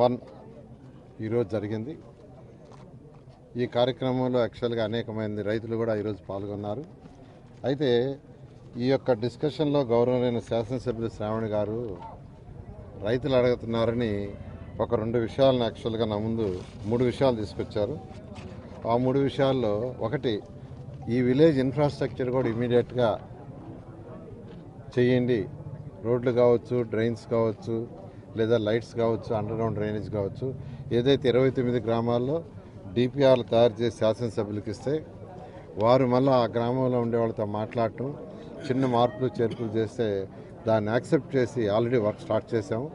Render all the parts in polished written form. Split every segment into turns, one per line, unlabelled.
1 ఈరోజు జరిగింది. ఈ కార్యక్రమంలో యాక్చువల్గా అనేక మంది రైతులు కూడా ఈరోజు పాల్గొన్నారు. అయితే ఈ యొక్క డిస్కషన్లో గౌరవమైన శాసనసభ్యులు శ్రావణి గారు రైతులు అడుగుతున్నారని ఒక 2 విషయాలను యాక్చువల్గా నా ముందు 3 విషయాలు తీసుకొచ్చారు. ఆ 3 విషయాల్లో ఒకటి, ఈ విలేజ్ ఇన్ఫ్రాస్ట్రక్చర్ కూడా ఇమీడియట్గా చేయండి. రోడ్లు కావచ్చు, డ్రైన్స్ కావచ్చు, లేదా లైట్స్ కావచ్చు, అండర్గ్రౌండ్ డ్రైనేజ్ కావచ్చు. ఏదైతే 29 గ్రామాల్లో డిపిఆర్లు తయారు చేసి శాసనసభ్యులకు ఇస్తే వారు మళ్ళీ ఆ గ్రామంలో ఉండే వాళ్ళతో మాట్లాడటం, చిన్న మార్పులు చేర్పులు చేస్తే దాన్ని యాక్సెప్ట్ చేసి ఆల్రెడీ వర్క్ స్టార్ట్ చేసాము.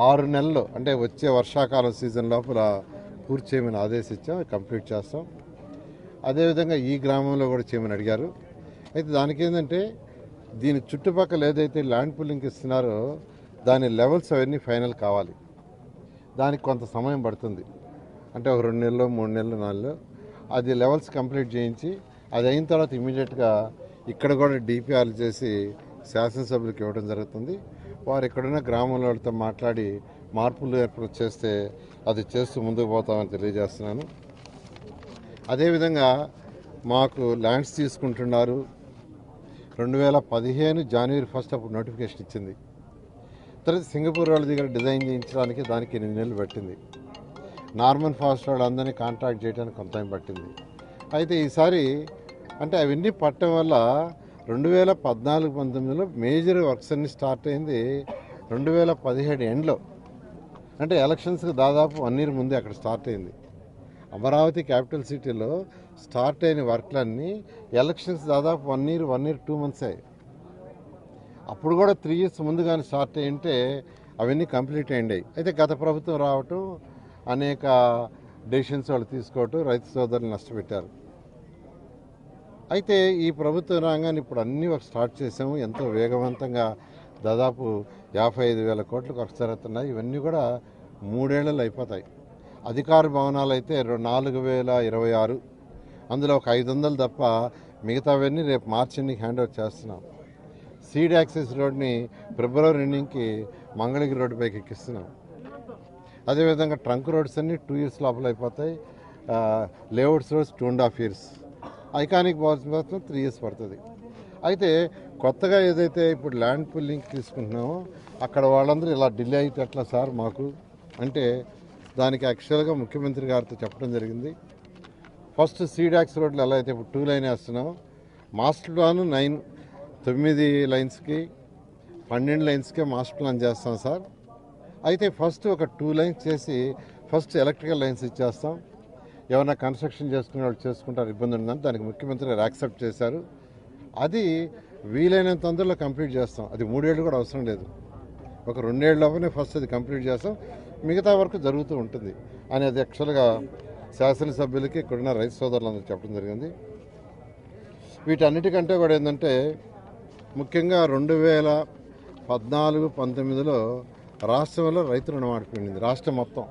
6 నెలలు అంటే వచ్చే వర్షాకాలం సీజన్ లోపల పూర్తి చేయమని ఆదేశించాం. కంప్లీట్ చేస్తాం. అదేవిధంగా ఈ గ్రామంలో కూడా చేయమని అడిగారు. అయితే దానికి ఏంటంటే దీని చుట్టుపక్కల ఏదైతే ల్యాండ్ పూలింగ్ ఇస్తున్నారో దాని లెవెల్స్ అవన్నీ ఫైనల్ కావాలి. దానికి కొంత సమయం పడుతుంది. అంటే ఒక 2 నెలలు, 3 నెలలు, 4 నెలలు అది లెవెల్స్ కంప్లీట్ చేయించి అది అయిన తర్వాత ఇమీడియట్గా ఇక్కడ కూడా డిపిఆర్లు చేసి శాసనసభ్యులకు ఇవ్వడం జరుగుతుంది. వారు ఇక్కడున్న గ్రామంలో మాట్లాడి మార్పులు ఏర్పాటు చేస్తే అది చేస్తూ ముందుకు పోతామని తెలియజేస్తున్నాను. అదేవిధంగా మాకు ల్యాండ్స్ తీసుకుంటున్నారు. 2015 జనవరి 1 అప్పుడు నోటిఫికేషన్ ఇచ్చింది. తర్వాత సింగపూర్ వాళ్ళ దగ్గర డిజైన్ చేయించడానికి దానికి 8 నెలలు పట్టింది. నార్మన్ ఫాస్ట్ వాళ్ళు అందరినీ కాంట్రాక్ట్ చేయడానికి కొంత టైం పట్టింది. అయితే ఈసారి అంటే అవన్నీ పట్టడం వల్ల 2014-19లో మేజర్ వర్క్స్ అన్నీ స్టార్ట్ అయింది 2017 ఎండ్లో. అంటే ఎలక్షన్స్కి దాదాపు 1 ఇయర్ ముందే అక్కడ స్టార్ట్ అయింది. అమరావతి క్యాపిటల్ సిటీలో స్టార్ట్ అయిన వర్క్లన్నీ ఎలక్షన్స్ దాదాపు 1 ఇయర్ 2 మంత్స్ అయ్యాయి. అప్పుడు కూడా 3 ఇయర్స్ ముందుగానే స్టార్ట్ అయ్యింటే అవన్నీ కంప్లీట్ అయ్యాయి. అయితే గత ప్రభుత్వం రావటం, అనేక డెసిషన్స్ వాళ్ళు తీసుకోవటం రైతు సోదరులు నష్టపెట్టారు. అయితే ఈ ప్రభుత్వం రాగానే ఇప్పుడు అన్ని వర్క్ స్టార్ట్ చేసాము. ఎంతో వేగవంతంగా దాదాపు 55,000 కోట్లు ఖర్చు జరుగుతున్నాయి. ఇవన్నీ కూడా 3 ఏళ్లలో అయిపోతాయి. అధికార భవనాలు అయితే 4,026, అందులో ఒక 500 తప్ప మిగతావన్నీ రేపు మార్చి ఎన్నింటికి హ్యాండ్ ఓవర్ చేస్తున్నాం. సీడ్ యాక్సెస్ రోడ్ని ఫిబ్రవరి ఎండింగ్కి మంగళగిరి రోడ్డు పైకి ఎక్కిస్తున్నాం. అదేవిధంగా ట్రంక్ రోడ్స్ అన్నీ 2 ఇయర్స్ లోపల అయిపోతాయి. Layouts roads 2.5 years, iconic balls మాత్రం 3 ఇయర్స్ పడుతుంది. అయితే కొత్తగా ఏదైతే ఇప్పుడు ల్యాండ్ పూలింగ్ తీసుకుంటున్నామో అక్కడ వాళ్ళందరూ ఇలా డిలే అయితే ఎట్లా సార్ మాకు అంటే దానికి యాక్చువల్గా ముఖ్యమంత్రి గారితో చెప్పడం జరిగింది. ఫస్ట్ సీడాక్స్ రోడ్లు ఎలా అయితే ఇప్పుడు 2 లైన్ వేస్తున్నాం, మాస్టర్ ప్లాన్ 9 లైన్స్కి 12 లైన్స్కే మాస్టర్ ప్లాన్ చేస్తాం సార్. అయితే ఫస్ట్ ఒక 2 లైన్స్ చేసి ఫస్ట్ ఎలక్ట్రికల్ లైన్స్ ఇచ్చేస్తాం. ఏమైనా కన్స్ట్రక్షన్ చేసుకునే వాళ్ళు చేసుకుంటారు, ఇబ్బంది ఉందని దానికి ముఖ్యమంత్రి గారు యాక్సెప్ట్ చేశారు. అది వీలైనంత తొందరలో కంప్లీట్ చేస్తాం. అది 3 ఏళ్ళు కూడా అవసరం లేదు, ఒక 2 ఏళ్ళలోనే ఫస్ట్ అది కంప్లీట్ చేస్తాం. మిగతా వరకు జరుగుతూ ఉంటుంది అనేది యాక్చువల్గా శాసనసభ్యులకి ఇక్కడున్న రైతు సోదరులందరూ చెప్పడం జరిగింది. వీటన్నిటికంటే కూడా ఏంటంటే ముఖ్యంగా 2014-19లో రాష్ట్రంలో రైతు రుణమాఫీ ఉండింది రాష్ట్రం మొత్తం.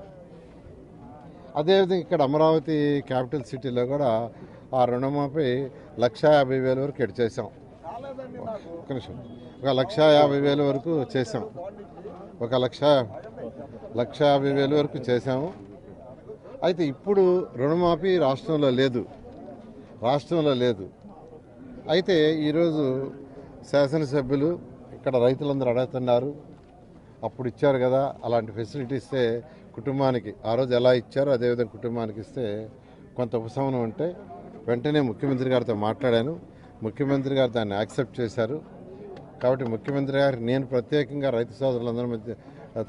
అదేవిధంగా ఇక్కడ అమరావతి క్యాపిటల్ సిటీలో కూడా ఆ రుణమాఫీ 1,50,000 వరకు ఎడ్ చేసాం. ఒక నిమిషం, 1,50,000 వరకు చేసాం. 1,50,000 వరకు చేసాము. అయితే ఇప్పుడు రుణమాఫీ రాష్ట్రంలో లేదు. అయితే ఈరోజు శాసనసభ్యులు ఇక్కడ రైతులందరూ అడుగుతున్నారు, అప్పుడు ఇచ్చారు కదా అలాంటి ఫెసిలిటీ ఇస్తే కుటుంబానికి ఆ రోజు ఎలా ఇచ్చారో అదేవిధంగా కుటుంబానికి ఇస్తే కొంత ఉపశమనం ఉంటే వెంటనే ముఖ్యమంత్రి గారితో మాట్లాడాను. ముఖ్యమంత్రి గారు దాన్ని యాక్సెప్ట్ చేశారు. కాబట్టి ముఖ్యమంత్రి గారికి నేను ప్రత్యేకంగా రైతు సోదరులందరి మధ్య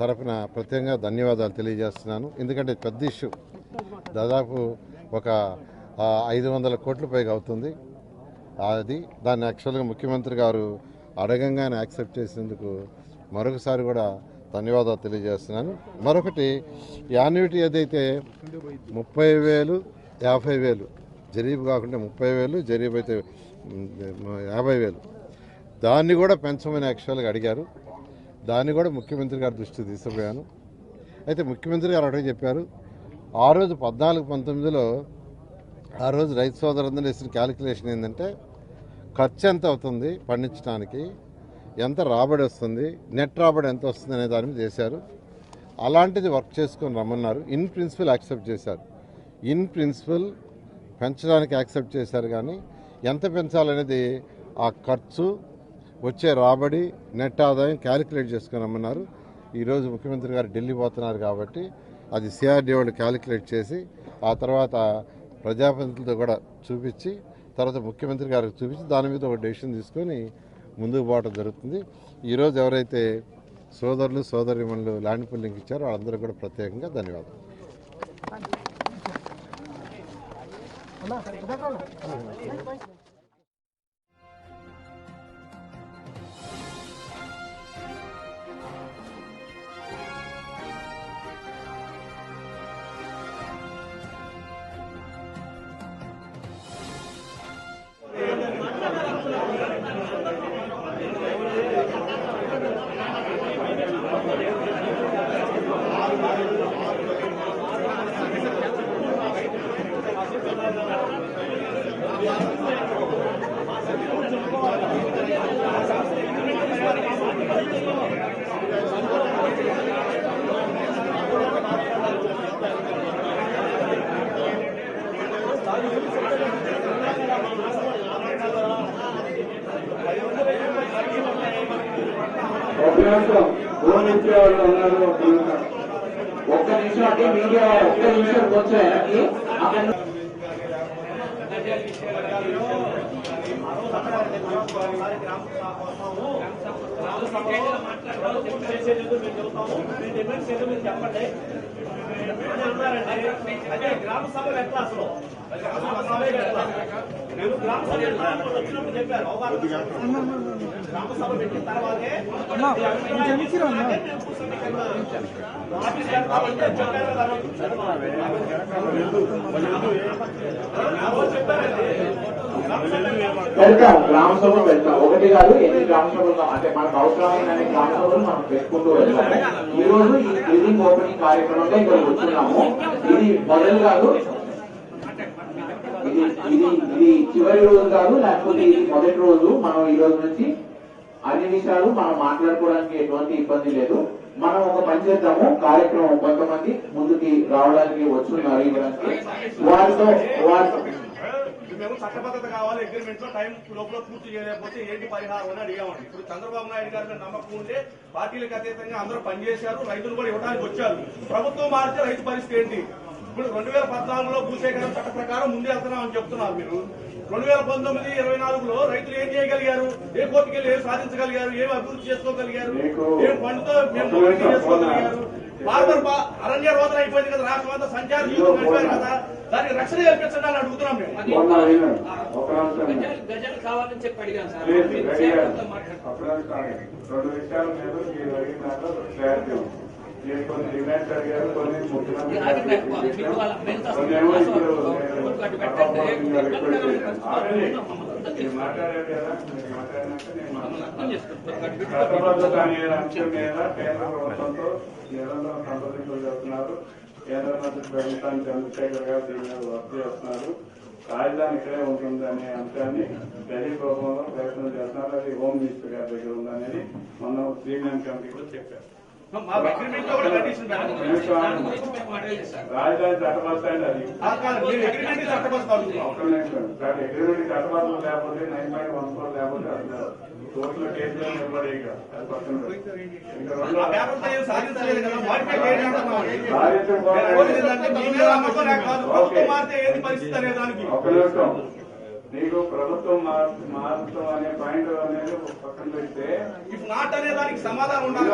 తరఫున ప్రత్యేకంగా ధన్యవాదాలు తెలియజేస్తున్నాను. ఎందుకంటే పెద్ద ఇష్యూ, దాదాపు ఒక 500 కోట్ల పైగా అవుతుంది. దాన్ని యాక్చువల్గా ముఖ్యమంత్రి గారు అడగంగానే యాక్సెప్ట్ చేసేందుకు మరొకసారి కూడా ధన్యవాదాలు తెలియజేస్తున్నాను. మరొకటి, యాన్యుటీ ఏదైతే 30,000, 50,000 జరీబు కాకుండా 30,000, జరీబు అయితే 50,000 దాన్ని కూడా పెంచమని యాక్చువల్గా అడిగారు. దాన్ని కూడా ముఖ్యమంత్రి గారి దృష్టికి తీసుకుపోయాను. అయితే ముఖ్యమంత్రి గారు అడిగి చెప్పారు, ఆ రోజు 14-19లో ఆ రోజు రైతు సోదరులందరూ వేసిన క్యాలిక్యులేషన్ ఏంటంటే ఖర్చు ఎంత అవుతుంది పండించడానికి, ఎంత రాబడి వస్తుంది, నెట్ రాబడి ఎంత వస్తుంది అనే దాని మీద చేశారు. అలాంటిది వర్క్ చేసుకొని రమ్మన్నారు. ఇన్ ప్రిన్సిపల్ యాక్సెప్ట్ చేశారు. ఇన్ ప్రిన్సిపల్ పెంచడానికి యాక్సెప్ట్ చేశారు, కానీ ఎంత పెంచాలనేది ఆ ఖర్చు, వచ్చే రాబడి, నెట్ ఆదాయం క్యాలిక్యులేట్ చేసుకొని రమ్మన్నారు. ఈరోజు ముఖ్యమంత్రి గారు ఢిల్లీ పోతున్నారు కాబట్టి అది సిఆర్డీ వాళ్ళు క్యాలిక్యులేట్ చేసి ఆ తర్వాత ప్రజాప్రతినిధులతో కూడా చూపించి తర్వాత ముఖ్యమంత్రి గారికి చూపించి దాని మీద ఒక డెసిషన్ తీసుకొని ముందుకు పోవడం జరుగుతుంది. ఈరోజు ఎవరైతే సోదరులు సోదరిమణులు ల్యాండ్ పూలింగ్ ఇచ్చారో వాళ్ళందరూ కూడా ప్రత్యేకంగా ధన్యవాదాలు.
ఒక్క నిమిషం అంటే మీడియా ఒక్క నిమిషం కొంచెం వెనక్కి చెప్పండి. అదే గ్రామ సభలు ఎట్లా అసలు నేను గ్రామ సభ వచ్చినప్పుడు చెప్పారు. గ్రామ సభ పెట్టిన తర్వాతే గ్రామ సభ పెడతాం. ఒకటి కాదు, ఎన్ని గ్రామ సభలు అంటే మనకు అవసరమైన గ్రామ సభలు మనం పెట్టుకుంటూ వెళ్తాము. ఈ రోజు ఈ బిల్డింగ్ ఓపెనింగ్ కార్యక్రమంలో ఇక్కడ కూర్చున్నాము. ఇది మొదలు కాదు, ఇది చివరి రోజు కాదు, లేకపోతే ఇది మొదటి రోజు. మనం ఈ రోజు నుంచి అన్ని విషయాలు మనం మాట్లాడుకోవడానికి ఎటువంటి ఇబ్బంది లేదు. మనం ఒక పని చేద్దాము, కార్యక్రమం కొంతమంది ముందుకి రావడానికి వచ్చున్నారు. ఇవ్వడానికి వారితో మేము చట్టబద్ధత కావాలి, అగ్రిమెంట్ లో టైం లోపల పూర్తి చేయలేకపోతే ఏంటి పరిహారం అని అడిగామండి. ఇప్పుడు చంద్రబాబు నాయుడు గారి మీద నమ్మకం ఉంటే పార్టీలకు అతీతంగా అందరూ పనిచేశారు, రైతులు కూడా ఇవ్వడానికి వచ్చారు. ప్రభుత్వం మారితే రైతు పరిస్థితి ఏంటి? ఇప్పుడు 2014లో భూసేకరణ చట్ట ప్రకారం ముందే వెళ్తున్నామని చెప్తున్నారు మీరు. 2019, 24లో రైతులు ఏం చేయగలిగారు? ఏ కోర్టుకి వెళ్ళి ఏం సాధించగలిగారు? ఏం అభివృద్ధి చేసుకోగలిగారు? ఏం పండుతో మేము చేసుకోగలిగారు? బార్బర్ అరణ్య రోదన అయిపోయింది కదా, రాష్ట్రం అంతా సంచార జీవితం అయిపోయింది కదా, దానికి రక్షణ కల్పించండి అని అడుగుతున్నాం మేము. గజలు కావాలని చెప్పి అడిగాను సార్. 2 విషయాల మీద కొన్ని డిమాండ్స్ అడిగారు, కొన్ని మాట్లాడారు కదా. చట్టబద్ధత అనే అంశం మీద కేంద్ర ప్రభుత్వంతో నిరంతరం సంప్రదింపులు జరుగుతున్నారు. కేంద్ర మంత్రి ప్రభుత్వాన్ని చంద్రశేఖర్ గారు దీని మీద వర్క్ చేస్తున్నారు. రాజధాని ఇక్కడే ఉంటుంది అనే అంశాన్ని ఢిల్లీ ప్రభుత్వంలో ప్రయత్నం చేస్తున్నారు. అది హోమ్ మినిస్టర్ గారి దగ్గర ఉందనేది మొన్న 3 మ్యాన్ కమిటీ కూడా చెప్పారు. రాజధాని చట్టబద్ధ అది అగ్రిమెంట్ చట్టబద్ధం లేకపోతే 9.14 లేకపోతే అసలు కోర్టులో కేసులో నిలబడే అది పక్కన ఒక్క నిమిషం. నీకు ప్రభుత్వం మారుతాం అనే పాయింట్ అనేది పక్కన పెడితే నాట్ అనే దానికి సమాధానం ఉండాలి.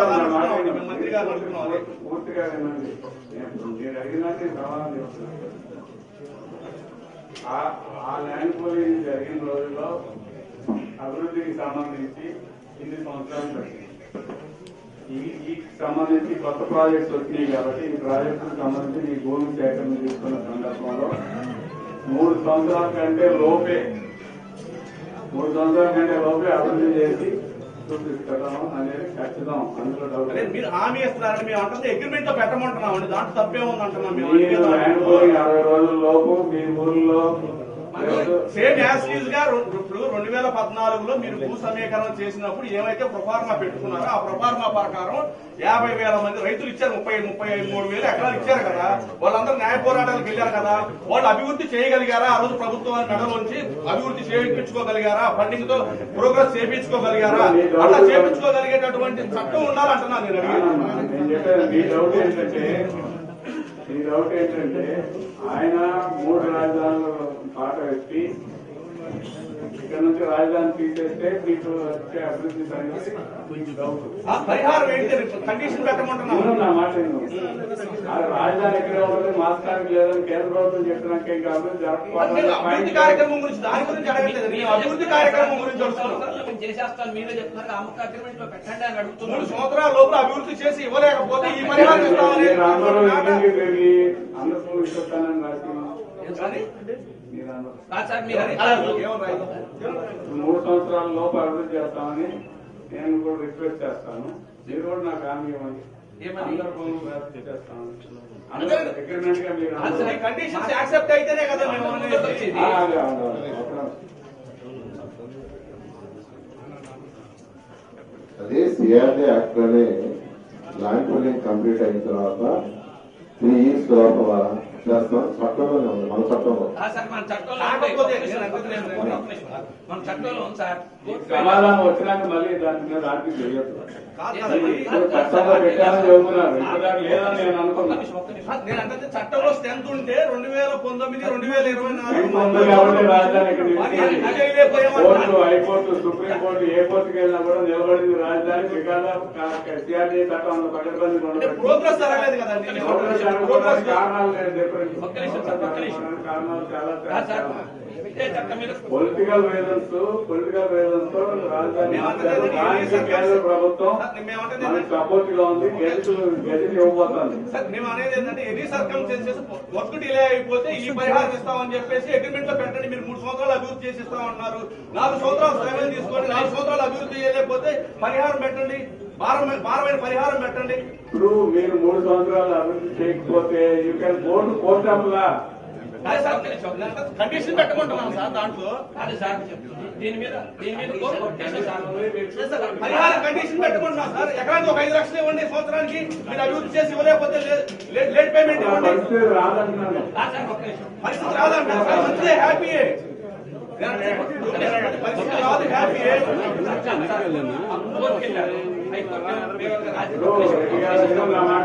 పూర్తిగా వినండి, మీరు అడిగినట్టు సమాధానం చెప్తున్నారు. ఆ ల్యాండ్ పూలింగ్ జరిగిన రోజుల్లో అభివృద్ధికి సంబంధించి 8 సంవత్సరాలు పట్టింది. ఈ సంబంధించి కొత్త ప్రాజెక్ట్స్ వచ్చినాయి కాబట్టి ఈ ప్రాజెక్టుకు సంబంధించి ఈ భూమి సేకరణ తీసుకున్న సందర్భంలో 3 సంవత్సరాల కంటే లోపే అభివృద్ధి చేసి చూపిస్తాం అనేది ఖచ్చితం. అందులో డౌట్ మీరు హామీ ఇస్తున్నారని మేము అంటే అగ్రిమెంట్ లో పెట్టమంటున్నాం అండి. దాంట్లో తప్పే ఉంది అంటున్నాం. మేము 60 రోజుల లోపు మీ ఊర్లో
సేమ్ యాజ్ ఈజ్ గా ఇప్పుడు 2014లో మీరు భూ సమీకరణ చేసినప్పుడు ఏమైతే ప్రొఫార్మా పెట్టుకున్నారో ఆ ప్రొఫార్మా ప్రకారం 50,000 మంది రైతులు ఇచ్చారు, 33,000 ఎకరాలు ఇచ్చారు కదా, వాళ్ళందరూ న్యాయ పోరాటాలకు వెళ్ళారు కదా, వాళ్ళు అభివృద్ధి చేయగలిగారా? ఆ రోజు ప్రభుత్వాన్ని మెడలోంచి అభివృద్ధి చేయించుకోగలిగారా? ఫండింగ్ తో ప్రోగ్రెస్ చేయించుకోగలిగారా? అట్లా చేయించుకోగలిగేటటువంటి చట్టం ఉండాలంటున్నాను నేను అడిగేది.
ఈ డౌట్ ఏంటంటే ఆయన 3 రాజధానులు పాట పెట్టి ఇక్కడ నుంచి రాజధాని తీసేస్తే మీకు వచ్చే అభివృద్ధి సంగతి కొంచెం డౌట్.
ఆ పరిహారం ఏంటి? కండిషన్ పెట్టమంటున్నాను.
నా మాట రాజధాని ఎక్కడ ఉంటుంది, మాస్కానికి లేదని కేంద్ర ప్రభుత్వం చెప్పినాక ఇంకా అభివృద్ధి
అభివృద్ధి కార్యక్రమం గురించి దాని గురించి అడగలేదు. నేను అభివృద్ధి కార్యక్రమం గురించి అడుగుతున్నాను.
చేసేస్తాను, మీరే చెప్తున్నారు అమ్మక అగ్రిమెంట్ లో పెట్టండి అని అడుగుతున్నాను.
3 సంవత్సరాల లోపల అభివృద్ధి చేసి ఇవ్వలేకపోతే ఈ పరిహారం ఇస్తామని
అందరూ ఇస్తానని రాసి
మీరు
3 సంవత్సరాల లోపు అభివృద్ధి చేస్తామని నేను కూడా రిక్వెస్ట్ చేస్తాను. మీరు కూడా నాకు హామీ ఇవ్వండి. అందరూ పనులు వ్యాప్తి చేస్తాను. అగ్రిమెంట్ గా మీరు
కండిషన్స్ యాక్సెప్ట్ అయితేనే కదా మేము అనేది.
అదే సిఆర్డీ యాక్ట్ లోనే ల్యాండ్ పూలింగ్ కంప్లీట్ అయిన తర్వాత 3 years లోపల చేస్తాం. చట్టంలోనే ఉంది, మన చట్టంలో.
సార్ మన చట్టంలో మన చట్టంలో ఉంది సార్.
సమాధానం వచ్చినాక మళ్ళీ దాని మీద ఆర్టికల్ చేయొద్దు.
కాదు కదండి.
చట్టంలో పెట్టాలని చెబుతున్నారు, ఇప్పుడు లేదని నేను అనుకున్నాను.
నేను అంటే చట్టంలో స్ట్రెంత్ ఉంటే 2019, 2024
ఉంది కాబట్టి రాజధాని ఇక్కడ
అదే ఇదే పోయేమన్నా.
కోర్టు, హైకోర్టు, సుప్రీం కోర్టు ఏ కోర్టుకి వెళ్ళినా కూడా నిలబడింది రాజధాని. సిఆర్డీ చట్టం అంత పకడ్బందీగా
అంటే
ఉండదు.
ప్రోగ్రెస్ జరగలేదు కదండి. ప్రోగ్రెస్
కారణాలు లేదు, డిఫరెంట్ కారణాలు చాలా పొలిటికల్ రీజన్స్ తో రాజధాని కేంద్ర ప్రభుత్వం సపోర్ట్ గా ఉంది. గెజిట్ ఇవ్వబోతోంది.
మేము అనేది ఏంటంటే ఎనీ సర్కమ్స్టెన్సెస్ వర్క్ డిలే అయిపోతే ఈ పరిహారం ఇస్తామని చెప్పేసి అగ్రిమెంట్ లో పెట్టండి. మీరు 3 సంవత్సరాలు అభివృద్ధి చేసి ఇస్తామన్నారు. 4 సంవత్సరాలు సమయం తీసుకొని 4 సంవత్సరాలు అభివృద్ధి చేయలేకపోతే పరిహారం పెట్టండి, భారమైన పరిహారం పెట్టండి.
ఇప్పుడు మీరు 3 సంవత్సరాలు అభివృద్ధి చేయకపోతే you can go to court of law.
Condition పెట్టమంటున్నాం సార్. దాంట్లో
అదే సార్ దీని మీద
పరిహారం కండిషన్ పెట్టమంటున్నాం సార్. ఎకరానికి ఒక 5 లక్షలు ఇవ్వండి సంవత్సరానికి. మీరు అభివృద్ధి చేసి ఇవ్వలేకపోతే లేట్ పేమెంట్ ఇవ్వండి.
పరిస్థితి రాదంటున్నాను.
పరిస్థితి రాదంటారు సార్. మంచిదే, హ్యాపీయే. పరిస్థితి రాదు, హ్యాపీయే.
ఇప్పుడు రెడ్డి గారు నా మాట